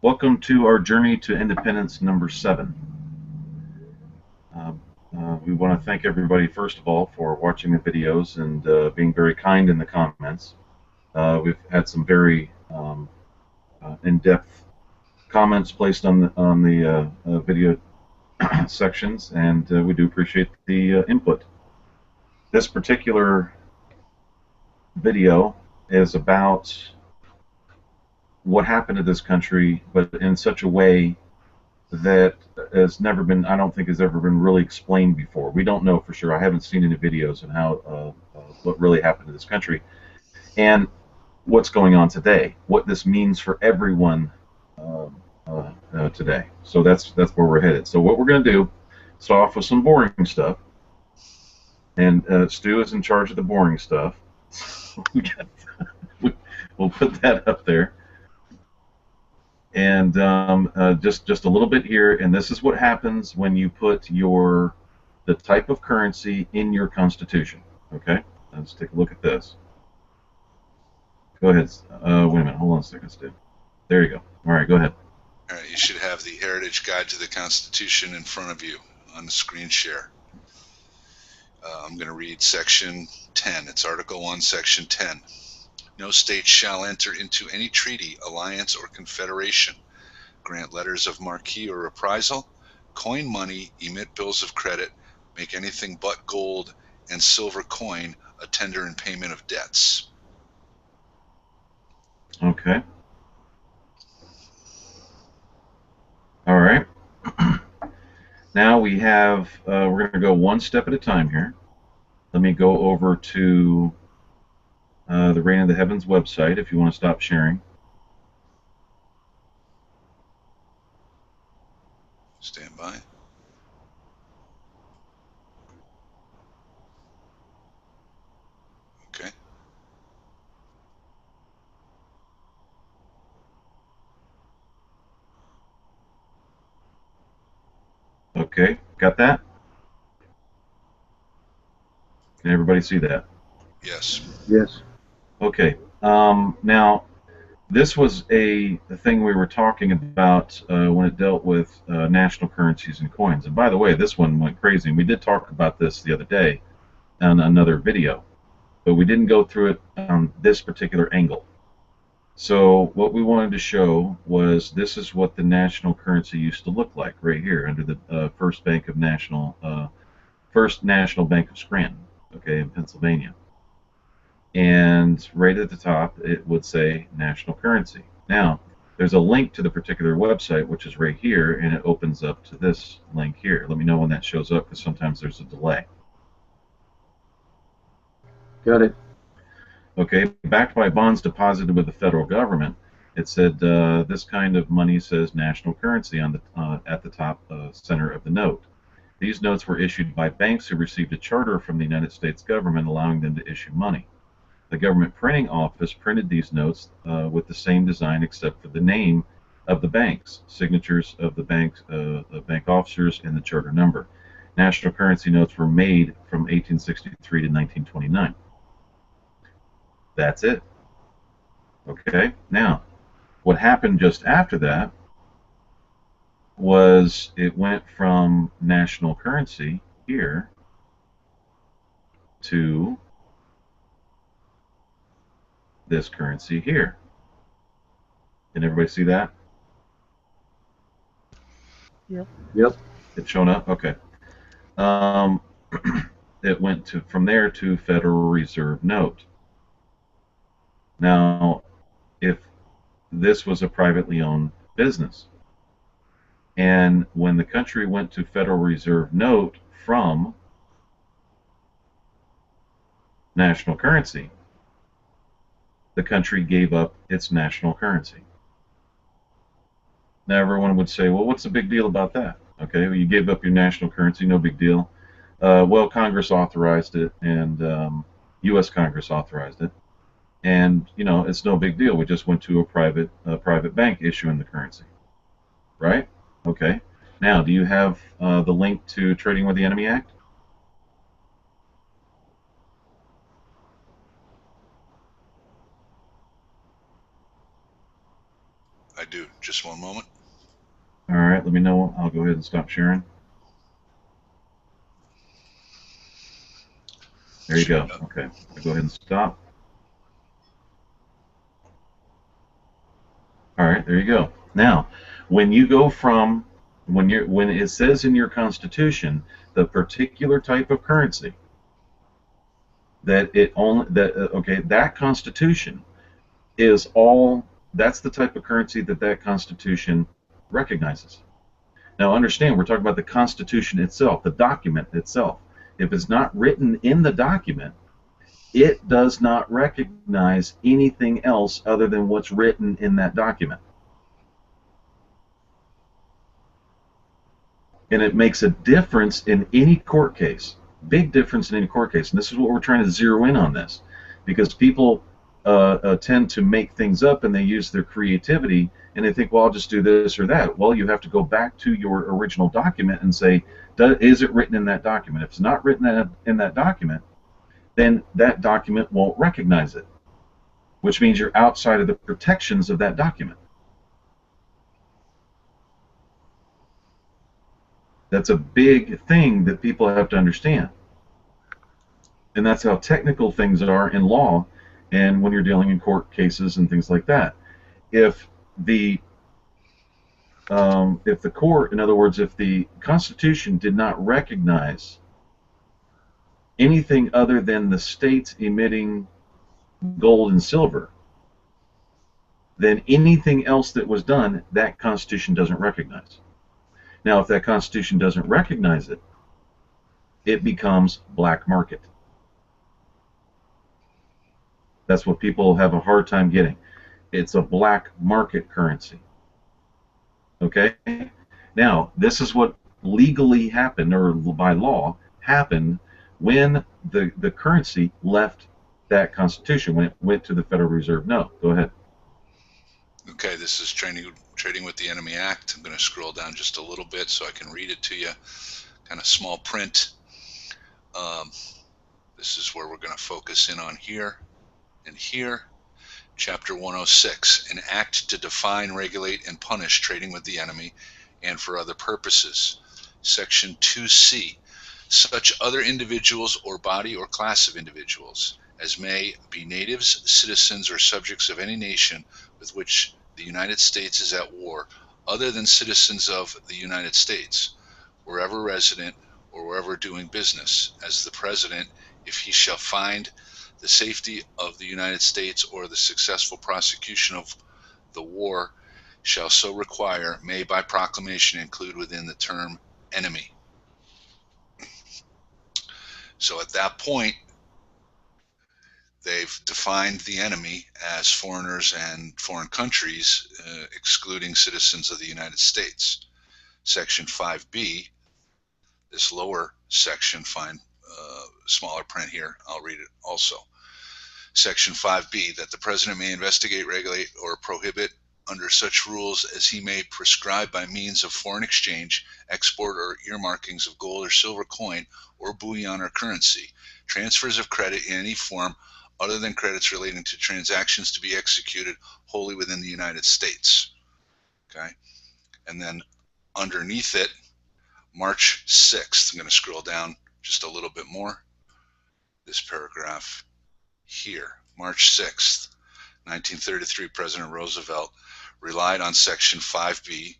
Welcome to our journey to independence number 7. Uh, we want to thank everybody, first of all, for watching the videos and being very kind in the comments. We've had some very in-depth comments placed on the video sections, and we do appreciate the input. This particular video is about what happened to this country, but in such a way that has never been, I don't think has ever been really explained before. We don't know for sure. I haven't seen any videos on how what really happened to this country and what's going on today, what this means for everyone today. So that's where we're headed. So what we're going to do, start off with some boring stuff, and Stu is in charge of the boring stuff. We'll put that up there. And just a little bit here, and this is what happens when you put the type of currency in your constitution. Okay, let's take a look at this. Go ahead. Wait a minute. Hold on a second, Stu. There you go. All right, go ahead. All right, you should have the Heritage Guide to the Constitution in front of you on the screen share. I'm going to read Section 10. It's Article 1, Section 10. No state shall enter into any treaty, alliance, or confederation, grant letters of marque or reprisal, coin money, emit bills of credit, make anything but gold and silver coin a tender in payment of debts. Okay. All right. Now we have, we're going to go one step at a time here. Let me go over to the Reign of the Heavens website if you want to stop sharing. Stand by. Okay. Okay, got that? Can everybody see that? Yes. Yes. Okay. Now, this was the thing we were talking about when it dealt with national currencies and coins. And by the way, this one went crazy. And we did talk about this the other day on another video, but we didn't go through it on this particular angle. So what we wanted to show was this is what the national currency used to look like right here under the First National Bank of Scranton, okay, in Pennsylvania. And right at the top it would say national currency. Now there's a link to the particular website, which is right here, and it opens up to this link here. Let me know when that shows up, because sometimes there's a delay. Got it. Okay, backed by bonds deposited with the federal government, it said this kind of money says national currency on at the top center of the note. These notes were issued by banks who received a charter from the United States government allowing them to issue money. The government printing office printed these notes with the same design except for the name of the banks, signatures of the bank officers, and the charter number. National currency notes were made from 1863 to 1929. That's it. Okay, now what happened just after that was it went from national currency here to this currency here. Can everybody see that? Yep. It's shown up? Okay. Um, it went from there to Federal Reserve note. Now, if this was a privately owned business, and when the country went to Federal Reserve note from national currency, the country gave up its national currency. Now, everyone would say, well, what's the big deal about that? Okay, well, you gave up your national currency, no big deal. Well, Congress authorized it, and U.S. Congress authorized it, and it's no big deal. We just went to a private bank issuing the currency, right? Okay. Now, do you have the link to Trading with the Enemy Act? I do. Just one moment. All right, let me know. I'll go ahead and stop sharing. There you go. Okay, I'll go ahead and stop. All right, there you go. Now, when you go from when it says in your Constitution the particular type of currency that it only that okay, that Constitution is all, that's the type of currency that Constitution recognizes. Now understand, we're talking about the Constitution itself, the document itself. If it's not written in the document, it does not recognize anything else other than what's written in that document. And it makes a difference in any court case, big difference in any court case. And this is what we're trying to zero in on this, because people tend to make things up and they use their creativity and they think, well, I'll just do this or that. Well, you have to go back to your original document and say, is it written in that document? If it's not written in that document, then that document won't recognize it, which means you're outside of the protections of that document. That's a big thing that people have to understand. And that's how technical things are in law and when you're dealing in court cases and things like that. If the court, in other words, if the Constitution did not recognize anything other than the states emitting gold and silver, then anything else that was done, that Constitution doesn't recognize. Now, if that Constitution doesn't recognize it, it becomes black market. That's what people have a hard time getting. It's a black market currency. Okay? Now, this is what legally happened, or by law happened, when the currency left that Constitution, when it went to the Federal Reserve. No, go ahead. Okay, this is Trading with the Enemy Act. I'm going to scroll down just a little bit so I can read it to you. Kind of small print. This is where we're going to focus in on here and here. Chapter 106, an act to define, regulate, and punish trading with the enemy and for other purposes. Section 2C, such other individuals or body or class of individuals as may be natives, citizens, or subjects of any nation with which the United States is at war, other than citizens of the United States, wherever resident or wherever doing business, as the President, if he shall find the safety of the United States or the successful prosecution of the war shall so require, may by proclamation include within the term enemy. So at that point, they've defined the enemy as foreigners and foreign countries, excluding citizens of the United States. Section 5B, this lower section, fine, smaller print here, I'll read it also. Section 5B, that the President may investigate, regulate, or prohibit under such rules as he may prescribe by means of foreign exchange, export or earmarkings of gold or silver coin or bullion or currency, transfers of credit in any form other than credits relating to transactions to be executed wholly within the United States. Okay, and then underneath it, March 6th, I'm going to scroll down just a little bit more, this paragraph here, March 6th, 1933, President Roosevelt relied on Section 5B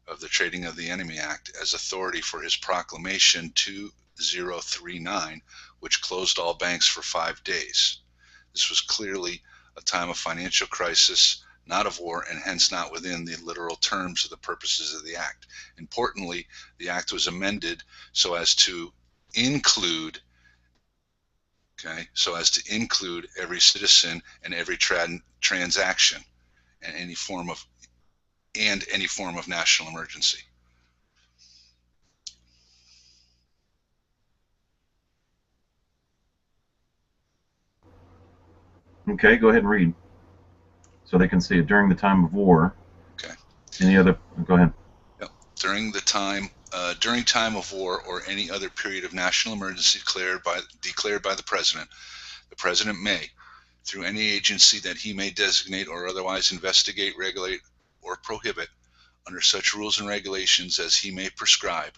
of the Trading of the Enemy Act as authority for his proclamation 2039, which closed all banks for 5 days. This was clearly a time of financial crisis, not of war, and hence not within the literal terms of the purposes of the Act. Importantly, the Act was amended so as to include every citizen and every transaction and any form of national emergency. Okay, go ahead and read, so they can see it. During the time of war. Okay. Any other? Go ahead. Yep. During time of war or any other period of national emergency declared by the President may, through any agency that he may designate or otherwise investigate, regulate, or prohibit, under such rules and regulations as he may prescribe,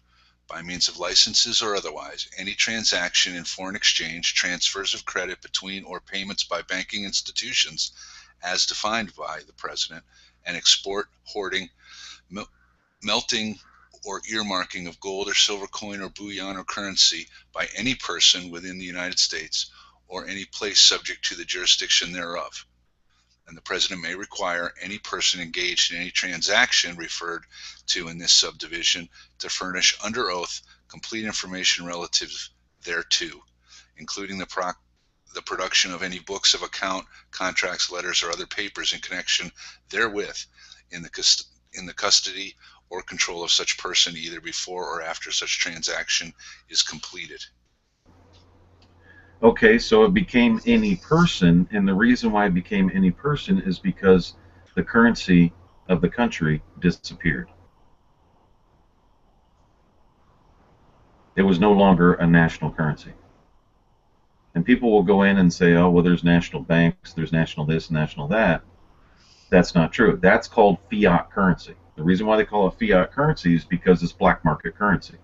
by means of licenses or otherwise, any transaction in foreign exchange, transfers of credit between or payments by banking institutions as defined by the President, and export, hoarding, melting, or earmarking of gold or silver coin or bullion or currency by any person within the United States or any place subject to the jurisdiction thereof. And the President may require any person engaged in any transaction referred to in this subdivision to furnish under oath complete information relative thereto, including the production of any books of account, contracts, letters, or other papers in connection therewith in the custody or control of such person, either before or after such transaction is completed. Okay, so it became any person, and the reason why it became any person is because the currency of the country disappeared. It was no longer a national currency. And people will go in and say, oh, well, there's national banks, there's national this, national that. That's not true. That's called fiat currency. The reason why they call it fiat currency is because it's black market currency.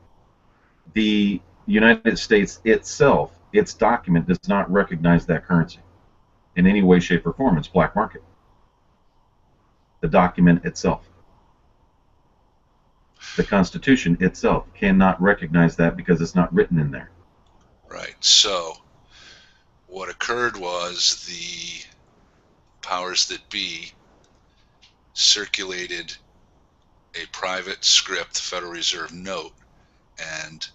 The United States itself, its document does not recognize that currency in any way, shape, or form. It's black market. The document itself. The Constitution itself cannot recognize that because it's not written in there. Right. So what occurred was the powers that be circulated a private script Federal Reserve note, and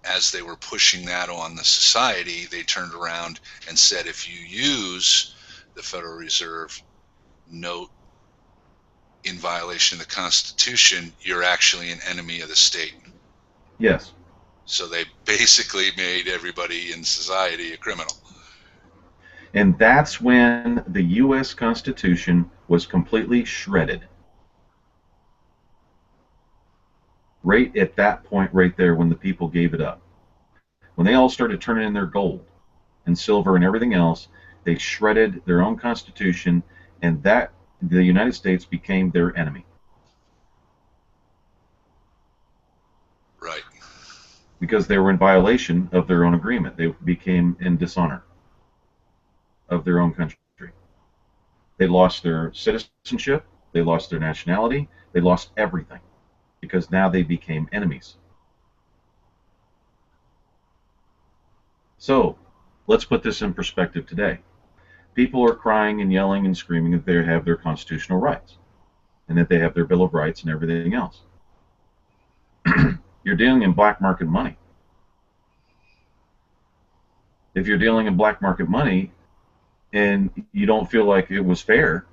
as they were pushing that on the society, they turned around and said, if you use the Federal Reserve note in violation of the Constitution, you're actually an enemy of the state. Yes. So they basically made everybody in society a criminal. And that's when the U.S. Constitution was completely shredded. Right at that point right there when the people gave it up. When they all started turning in their gold and silver and everything else, they shredded their own Constitution, and that the United States became their enemy. Right. Because they were in violation of their own agreement. They became in dishonor of their own country. They lost their citizenship, they lost their nationality, they lost everything, because now they became enemies. So, let's put this in perspective today. People are crying and yelling and screaming that they have their constitutional rights, and that they have their Bill of Rights and everything else. You're dealing in black market money. If you're dealing in black market money and you don't feel like it was fair,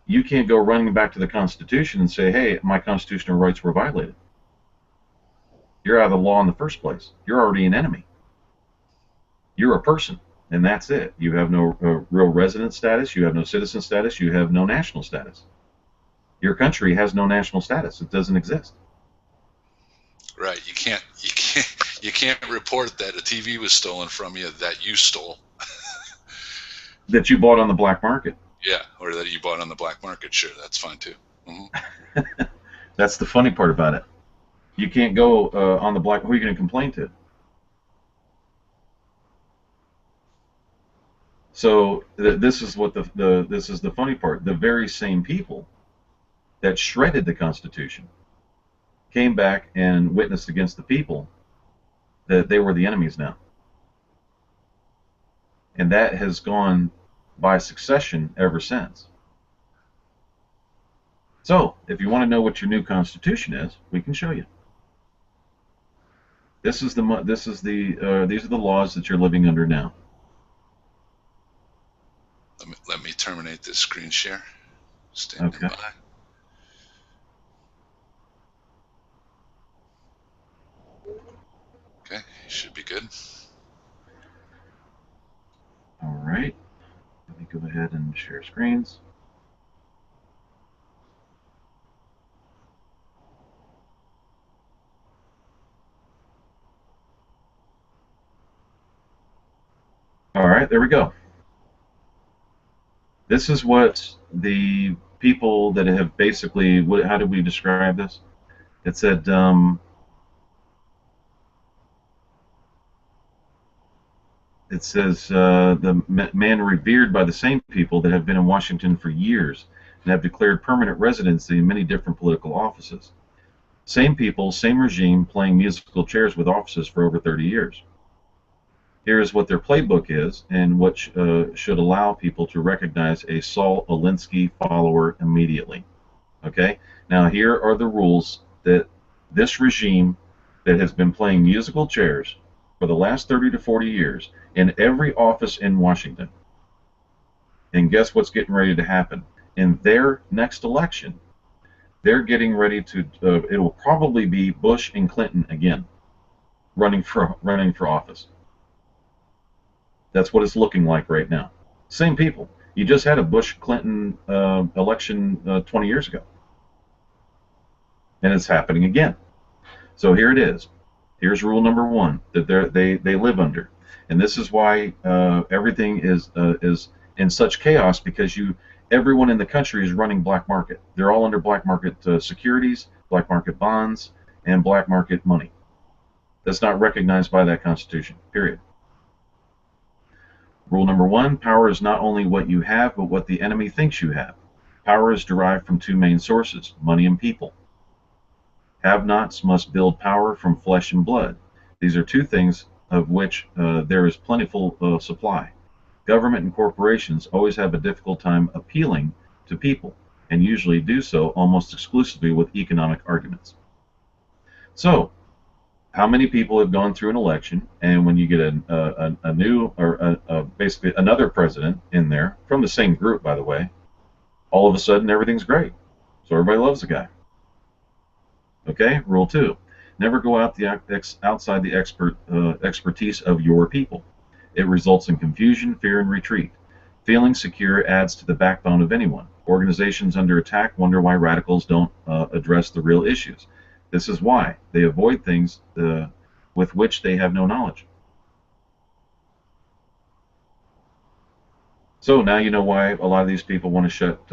you can't go running back to the Constitution and say, hey, my constitutional rights were violated. You're out of the law in the first place. You're already an enemy. You're a person, and that's it. You have no real resident status. You have no citizen status. You have no national status. Your country has no national status. It doesn't exist. Right. You can't report that a TV was stolen from you that you stole. That you bought on the black market. Yeah, or that you bought on the black market. Sure, that's fine too. Mm-hmm. That's the funny part about it. You can't go on the black. Who are you going to complain to? So this is what this is the funny part. The very same people that shredded the Constitution came back and witnessed against the people that they were the enemies now. And that has gone by succession ever since. So, if you want to know what your new Constitution is, we can show you. These are the laws that you're living under now. Let me terminate this screen share. Stand by. Okay, should be good. All right. Let me go ahead and share screens. All right, there we go. This is what the people that have basically, how did we describe this? It said, it says, the man revered by the same people that have been in Washington for years and have declared permanent residency in many different political offices. Same people, same regime, playing musical chairs with offices for over 30 years. Here is what their playbook is, and what should allow people to recognize a Saul Alinsky follower immediately. Okay? Now, here are the rules that this regime that has been playing musical chairs for the last 30 to 40 years in every office in Washington. And guess what's getting ready to happen? In their next election, they're getting ready to, it will probably be Bush and Clinton again running for office. That's what it's looking like right now. Same people. You just had a Bush-Clinton election 20 years ago. And it's happening again. So here it is. Here's rule number one that they live under. And this is why everything is in such chaos, because everyone in the country is running black market. They're all under black market securities, black market bonds, and black market money. That's not recognized by that Constitution, period. Rule number one, power is not only what you have, but what the enemy thinks you have. Power is derived from two main sources, money and people. Have-nots must build power from flesh and blood. These are two things of which there is plentiful supply. Government and corporations always have a difficult time appealing to people, and usually do so almost exclusively with economic arguments. So, how many people have gone through an election, and when you get a new, or basically another president in there, from the same group, by the way, all of a sudden everything's great. So everybody loves the guy. Okay, rule two, never go outside the expertise of your people. It results in confusion, fear, and retreat. Feeling secure adds to the backbone of anyone. Organizations under attack wonder why radicals don't address the real issues. This is why they avoid things with which they have no knowledge. So now you know why a lot of these people want to shut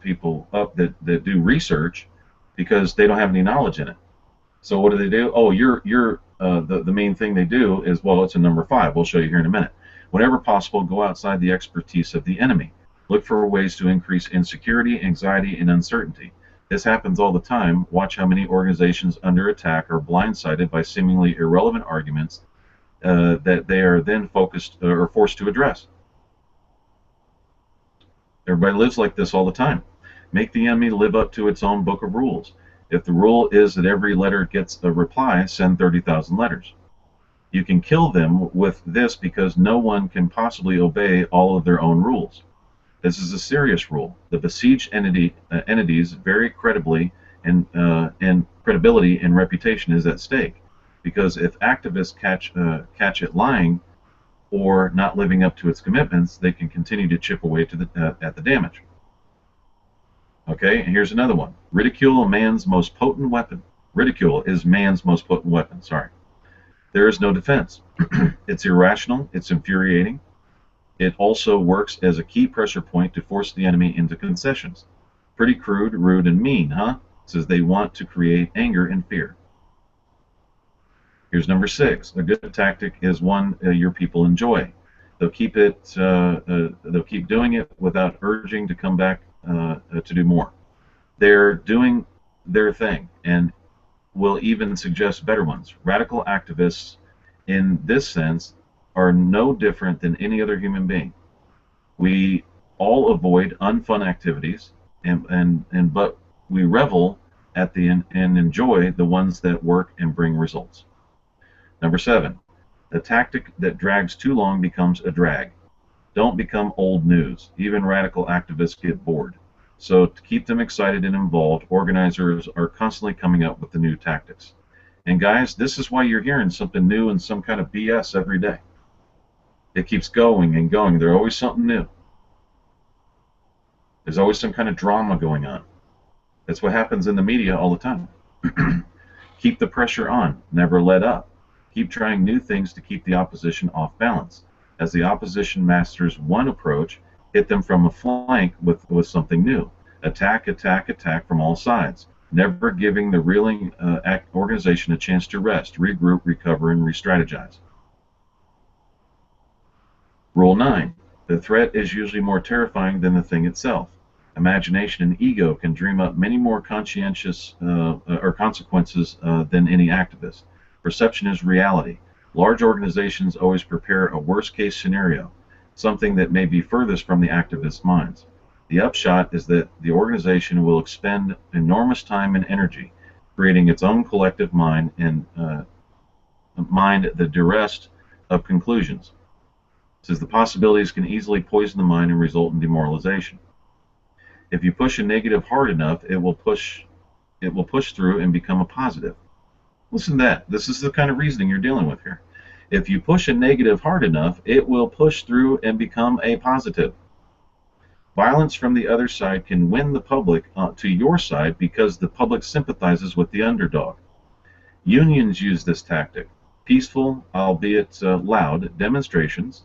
people up that do research, because they don't have any knowledge in it. So what do? Oh, the main thing they do is, well, it's a number 5. We'll show you here in a minute. Whenever possible, go outside the expertise of the enemy. Look for ways to increase insecurity, anxiety, and uncertainty. This happens all the time. Watch how many organizations under attack are blindsided by seemingly irrelevant arguments that they are then focused or forced to address. Everybody lives like this all the time. Make the enemy live up to its own book of rules. If the rule is that every letter gets a reply, send 30,000 letters. You can kill them with this because no one can possibly obey all of their own rules. This is a serious rule. The besieged entities very credibly and credibility and reputation is at stake, because if activists catch it lying or not living up to its commitments, they can continue to chip away at the damage. Okay, and here's another one. Ridicule, man's most potent weapon. Ridicule is man's most potent weapon, sorry. There is no defense. It's irrational, it's infuriating. It also works as a key pressure point to force the enemy into concessions. Pretty crude, rude, and mean, huh? It says they want to create anger and fear. Here's number 6. A good tactic is one your people enjoy. They'll keep doing it without urging to come back to do more. They're doing their thing and will even suggest better ones. Radical activists, in this sense, are no different than any other human being. We all avoid unfun activities, but we revel at and enjoy the ones that work and bring results. Number 7, the tactic that drags too long becomes a drag. Don't become old news. Even radical activists get bored. So to keep them excited and involved, organizers are constantly coming up with the new tactics. And guys, this is why you're hearing something new and some kind of BS every day. It keeps going and going. There's always something new. There's always some kind of drama going on. That's what happens in the media all the time. Keep the pressure on. Never let up. Keep trying new things to keep the opposition off balance. As the opposition masters one approach, hit them from a flank with something new. Attack, attack, attack from all sides, never giving the reeling organization a chance to rest, regroup, recover, and re-strategize. Rule 9. The threat is usually more terrifying than the thing itself. Imagination and ego can dream up many more conscientious or consequences than any activist. Perception is reality. Large organizations always prepare a worst-case scenario, something that may be furthest from the activists' minds. The upshot is that the organization will expend enormous time and energy creating its own collective mind and mind the duress of conclusions. It says the possibilities can easily poison the mind and result in demoralization. If you push a negative hard enough, it will push through and become a positive. Listen to that. This is the kind of reasoning you're dealing with here. If you push a negative hard enough, it will push through and become a positive. Violence from the other side can win the public to your side because the public sympathizes with the underdog. Unions use this tactic. Peaceful, albeit loud, demonstrations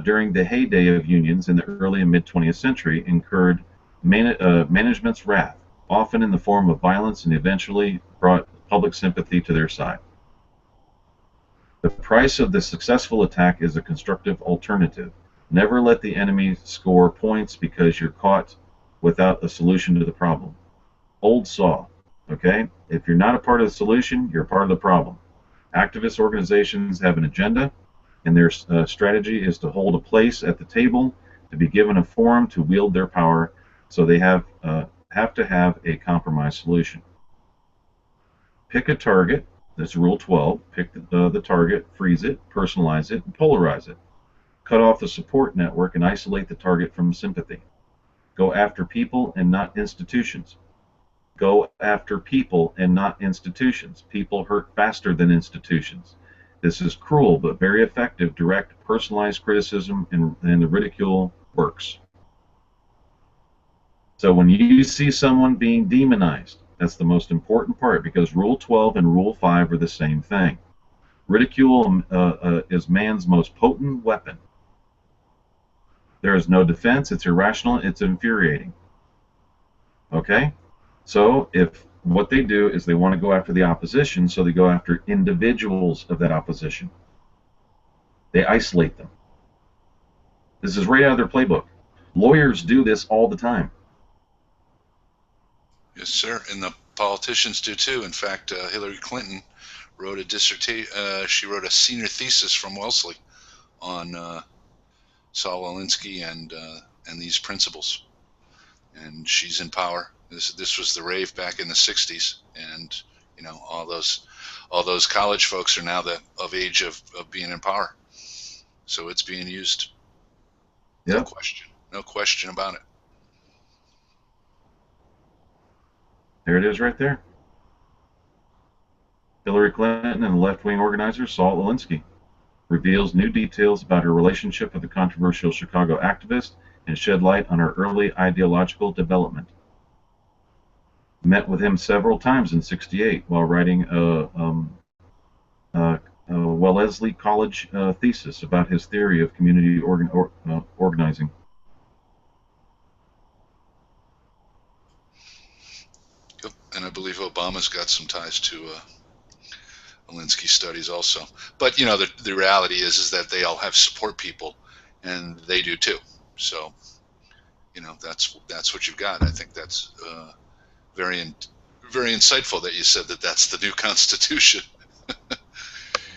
during the heyday of unions in the early and mid-20th century incurred management's wrath, often in the form of violence, and eventually brought public sympathy to their side. The price of the successful attack is a constructive alternative. Never let the enemy score points because you're caught without a solution to the problem. Old saw, okay? If you're not a part of the solution, you're part of the problem. Activist organizations have an agenda, and their strategy is to hold a place at the table, to be given a forum to wield their power, so they have to have a compromise solution. Pick a target. That's Rule 12. Pick the target, freeze it, personalize it, and polarize it. Cut off the support network and isolate the target from sympathy. Go after people and not institutions. Go after people and not institutions. People hurt faster than institutions. This is cruel but very effective. Direct, personalized criticism and the ridicule works. So when you see someone being demonized, that's the most important part, because Rule 12 and Rule 5 are the same thing. Ridicule is man's most potent weapon. There is no defense. It's irrational. It's infuriating. Okay? So if what they do is they want to go after the opposition, so they go after individuals of that opposition. They isolate them. This is right out of their playbook. Lawyers do this all the time. Yes, sir. And the politicians do too. In fact, Hillary Clinton wrote a dissertation. She wrote a senior thesis from Wellesley on Saul Alinsky and these principles. And she's in power. This was the rave back in the '60s, and you know all those college folks are now of age of being in power. So it's being used. Yep. No question about it. There it is right there. Hillary Clinton and the left-wing organizer Saul Alinsky reveals new details about her relationship with the controversial Chicago activist and shed light on her early ideological development. Met with him several times in '68 while writing a Wellesley College thesis about his theory of community organizing. Yep. And I believe Obama's got some ties to Alinsky studies also. But you know, the reality is that they all have support people, and they do too. So, you know, that's what you've got. I think that's very insightful that you said that that's the new Constitution.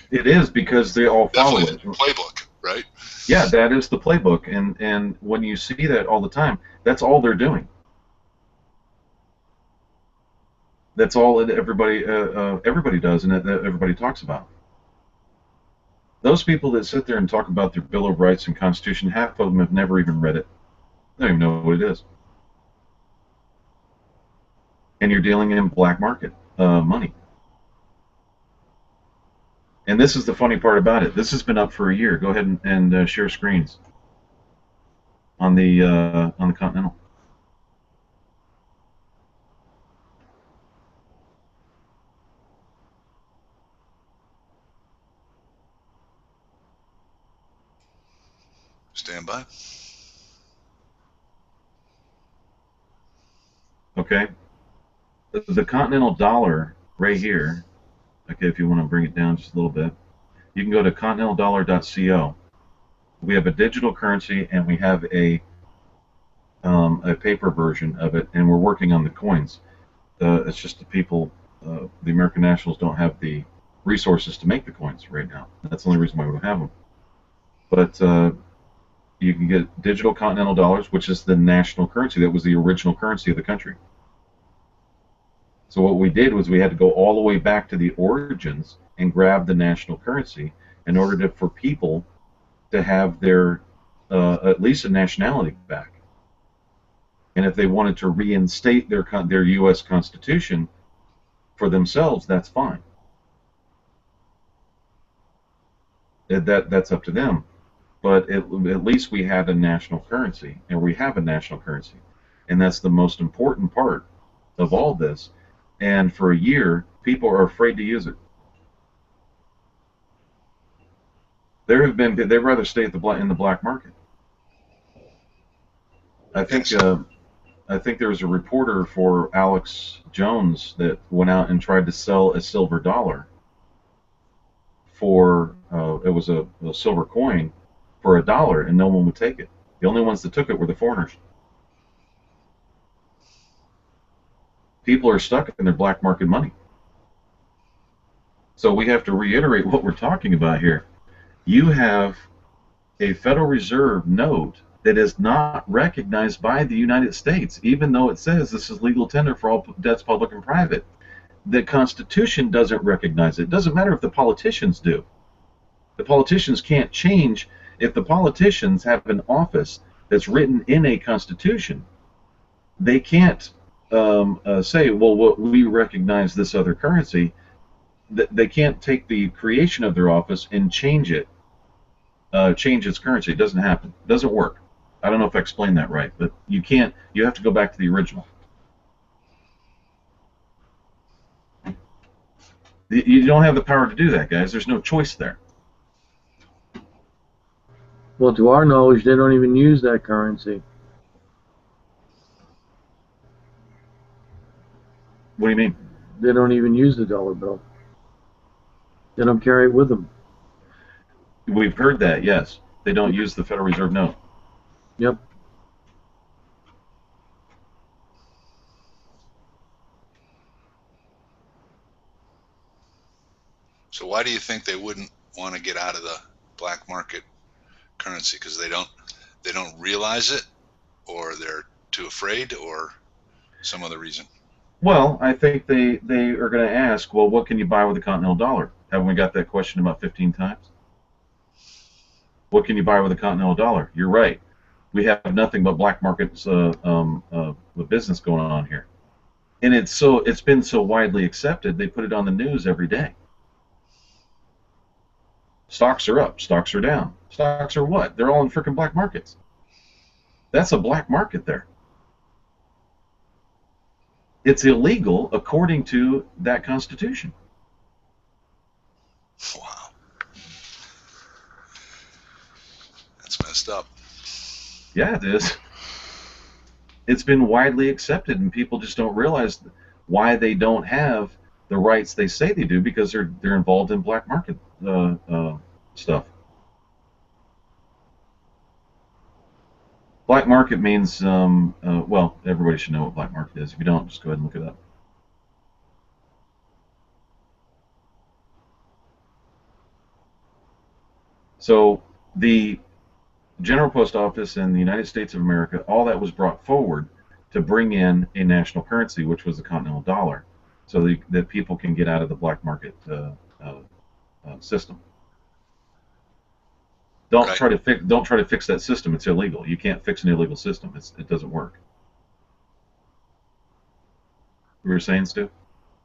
It is, because they all follow it. Definitely the playbook, right? Yeah, that is the playbook, and when you see that all the time, that's all they're doing. That's all that everybody does, and that everybody talks about. Those people that sit there and talk about their Bill of Rights and Constitution, half of them have never even read it. They don't even know what it is. And you're dealing in black market money. And this is the funny part about it. This has been up for a year. Go ahead and share screens on the Continental. Stand by. Okay, the Continental dollar right here. Okay, if you want to bring it down just a little bit, you can go to continentaldollar.co. We have a digital currency and we have a paper version of it, and we're working on the coins. It's just the people, the American nationals, don't have the resources to make the coins right now. That's the only reason why we don't have them. But you can get digital continental dollars, which is the national currency. That was the original currency of the country. So what we did was we had to go all the way back to the origins and grab the national currency in order for people to have their at least a nationality back. And if they wanted to reinstate their U.S. Constitution for themselves, that's fine. That's up to them. But at least we had a national currency, and we have a national currency, and that's the most important part of all this. And for a year, people are afraid to use it. They'd rather stay in the black market. I think there was a reporter for Alex Jones that went out and tried to sell a silver dollar for it was a silver coin for $1, and no one would take it. The only ones that took it were the foreigners. People are stuck in their black market money. So we have to reiterate what we're talking about here. You have a Federal Reserve note that is not recognized by the United States, even though it says this is legal tender for all debts, public and private. The Constitution doesn't recognize it. It doesn't matter if the politicians do. The politicians can't change. If the politicians have an office that's written in a Constitution, they can't say, well, we recognize this other currency. They can't take the creation of their office and change it, change its currency. It doesn't happen. It doesn't work. I don't know if I explained that right, but you can't. You have to go back to the original. You don't have the power to do that, guys. There's no choice there. Well, to our knowledge, they don't even use that currency. What do you mean? They don't even use the dollar bill. They don't carry it with them. We've heard that, yes. They don't use the Federal Reserve note. Yep. So why do you think they wouldn't want to get out of the black market currency? Because they don't realize it, or they're too afraid, or some other reason? Well, I think they are going to ask, well, what can you buy with a continental dollar? Haven't we got that question about 15 times? What can you buy with a continental dollar? You're right. We have nothing but black markets business going on here, and it's been so widely accepted. They put it on the news every day. Stocks are up. Stocks are down. Stocks are what? They're all in freaking black markets. That's a black market there. It's illegal according to that Constitution. Wow. That's messed up. Yeah, it is. It's been widely accepted, and people just don't realize why they don't have the rights they say they do, because they're involved in black market stuff. Black market means, well, everybody should know what black market is. If you don't, just go ahead and look it up. So the General Post Office in the United States of America, all that was brought forward to bring in a national currency, which was the continental dollar, so that people can get out of the black market system. Don't Right. try to fix that system. It's illegal. You can't fix an illegal system. It doesn't work. You were saying, Stu?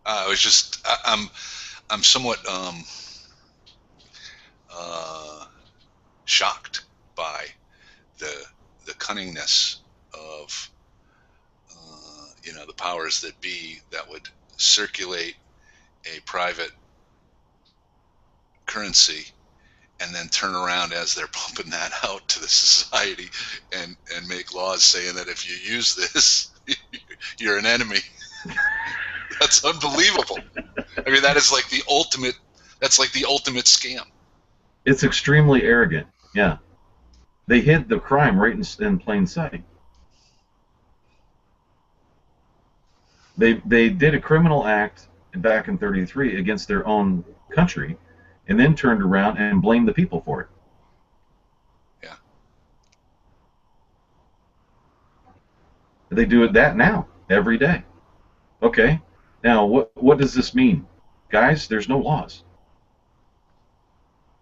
I was just I'm somewhat shocked by the cunningness of the powers that be that would circulate a private currency and then turn around as they're pumping that out to the society and make laws saying that if you use this, you're an enemy. That's unbelievable. I mean, that is like the ultimate. That's like the ultimate scam. It's extremely arrogant. Yeah, they hid the crime right in plain sight. They did a criminal act back in '33 against their own country, and then turned around and blamed the people for it. Yeah. They do that now every day. Okay, now what does this mean, guys? There's no laws.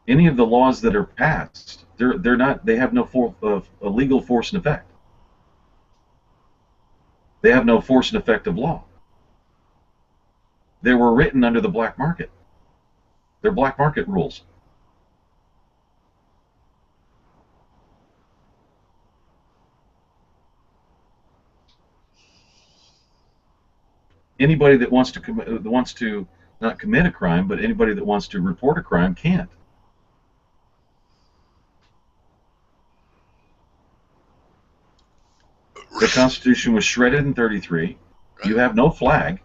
Any of the laws that are passed, they're not. They have no legal force and effect. They have no force and effect of law. They were written under the black market. They're black market rules. Anybody that wants to not commit a crime, but anybody that wants to report a crime can't. The Constitution was shredded in '33. Right. You have no flag.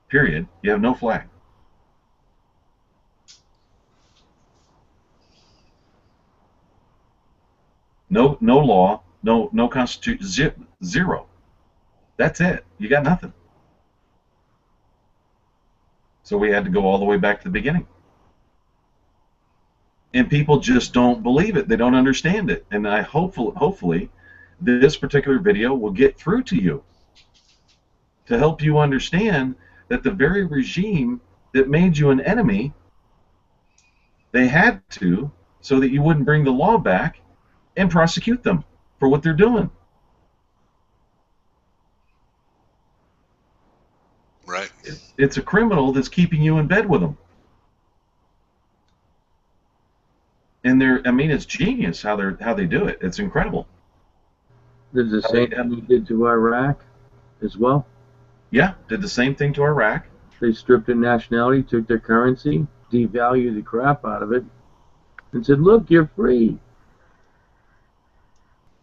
Period. You have no flag. No law. No Constitution. Zero. That's it. You got nothing. So we had to go all the way back to the beginning. And people just don't believe it. They don't understand it. And I hopefully this particular video will get through to you to help you understand that the very regime that made you an enemy, they had to, so that you wouldn't bring the law back and prosecute them for what they're doing. Right. It's a criminal that's keeping you in bed with them. And it's genius how they do it. It's incredible. Did the same thing they did to Iraq as well? Yeah, did the same thing to Iraq. They stripped their nationality, took their currency, devalued the crap out of it, and said, look, you're free.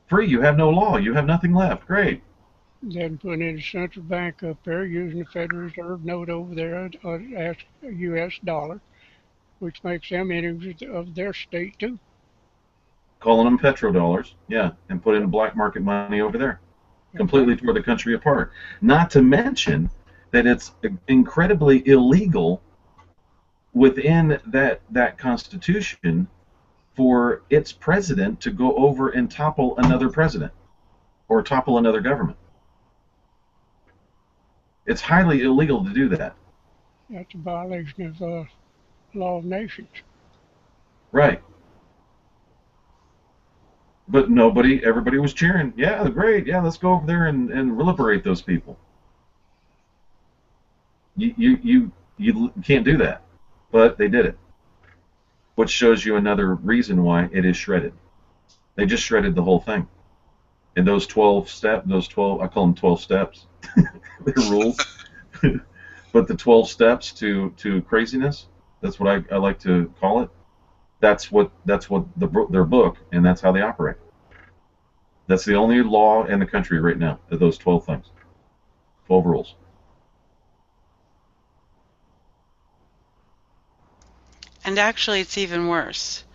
Free, you have no law, you have nothing left. Great. Then put in a central bank up there using the Federal Reserve note over there as a U.S. dollar, which makes them enemies of their state too. Calling them petrodollars, yeah, and put in black market money over there. Completely tore the country apart. Not to mention that it's incredibly illegal within that Constitution for its president to go over and topple another president or topple another government. It's highly illegal to do that. That's a violation of law of nations. Right. But everybody was cheering. Yeah, great. Yeah, let's go over there and liberate those people. You can't do that, but they did it, which shows you another reason why it is shredded. They just shredded the whole thing. And those 12 I call them 12 steps. They're rules. But the 12 steps to craziness, that's what I like to call it. That's what their book, and that's how they operate. That's the only law in the country right now, those 12 things. 12 rules. And actually, it's even worse.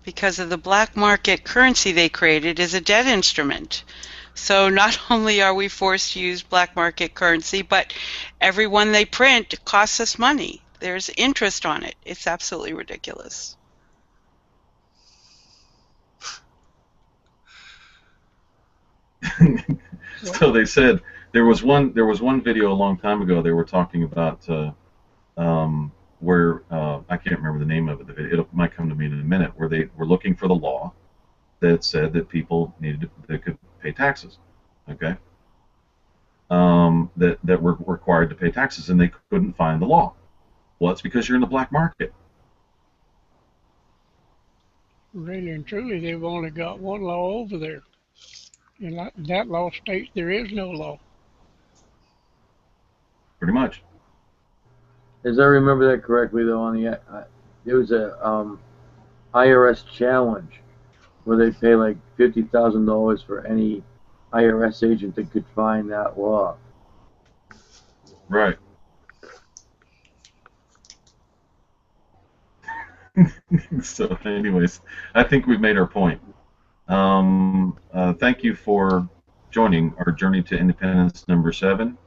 Because of the black market currency they created is a debt instrument. So not only are we forced to use black market currency, but every one they print costs us money. There's interest on it. It's absolutely ridiculous. So they said there was one video a long time ago. They were talking about where I can't remember the name of it. The video, it might come to me in a minute. Where they were looking for the law that said that people that could pay taxes. Okay. That were required to pay taxes, and they couldn't find the law. Well, it's because you're in the black market. Really and truly, they've only got one law over there. And that law states there is no law. Pretty much. As I remember that correctly, though, there was a IRS challenge where they pay like $50,000 for any IRS agent that could find that law. Right. So, anyways, I think we've made our point. Thank you for joining our Journey to Independence number 7.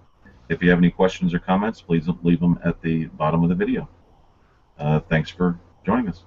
If you have any questions or comments, please leave them at the bottom of the video. Thanks for joining us.